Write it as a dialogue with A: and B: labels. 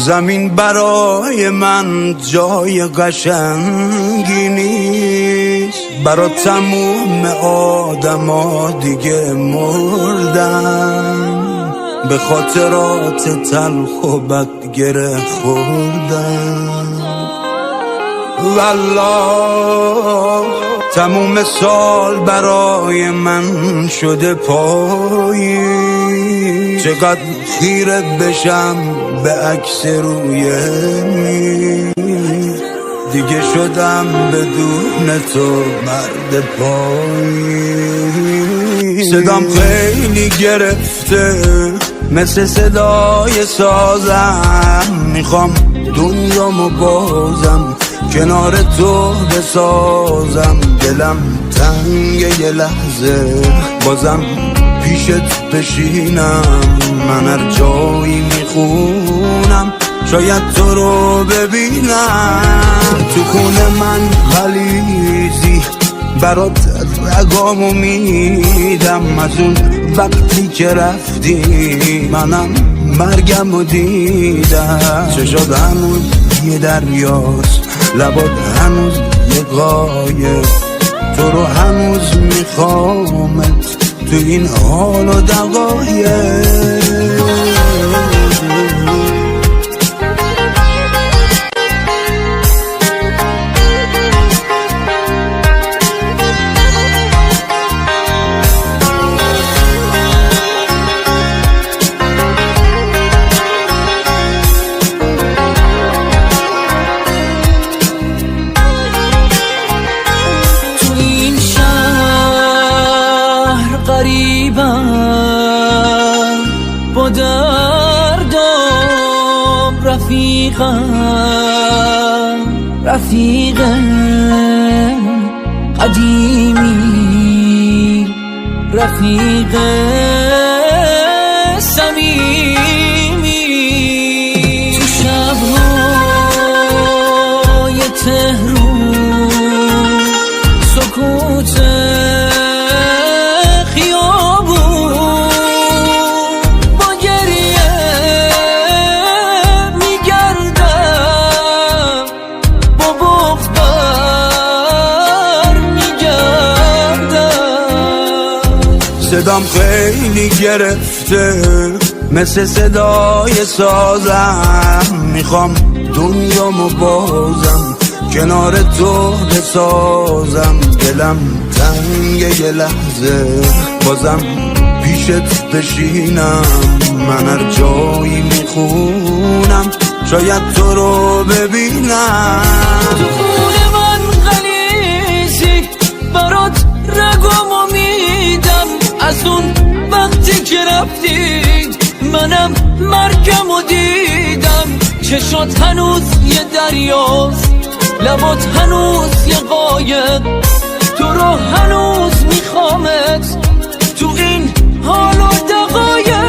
A: زمین برای من جای قشنگی نیست، برا تموم آدما دیگه مردم، به خاطرات تلخ و بد گره خوردم. والله تموم سال برای من شده پایی، چقدر خیره بشم به عکس روی میز، دیگه شدم بدون تو مرد پایی. صدام خیلی گرفته مثل صدای سازم، میخوام دنیامو بازم کنار تو بسازم، دلم تنگ یه لحظه بازم پیشت بشینم، من هر جایی میخونم شاید تو رو ببینم. تو خونه من غلیظی برات رگامو میدم، از اون وقتی که رفتی منم مرگمو دیدم. چشات هنوز یه دریاست، لبات هنوز یه قایق، تو رو هنوز میخوامت تو این حال و دقایق.
B: با دردم رفیق قدیمی، رفیق صمیمی. تو شبهای تهرون سکوت
A: صدام خیلی گرفته مثل صدای سازم، میخوام دنیامو بازم کنار تو بسازم، دلم تنگ یه لحظه بازم پیشت بشینم، من هر جایی میخونم شاید تو رو ببینم.
B: تو خونه من غلیظی برات رگامو میدم، از اون وقتی که رفتی منم مرگمو دیدم. چشات هنوز یه دریاست، لبات هنوز یه قایق، تو رو هنوز میخوامت تو این حال و دقایق.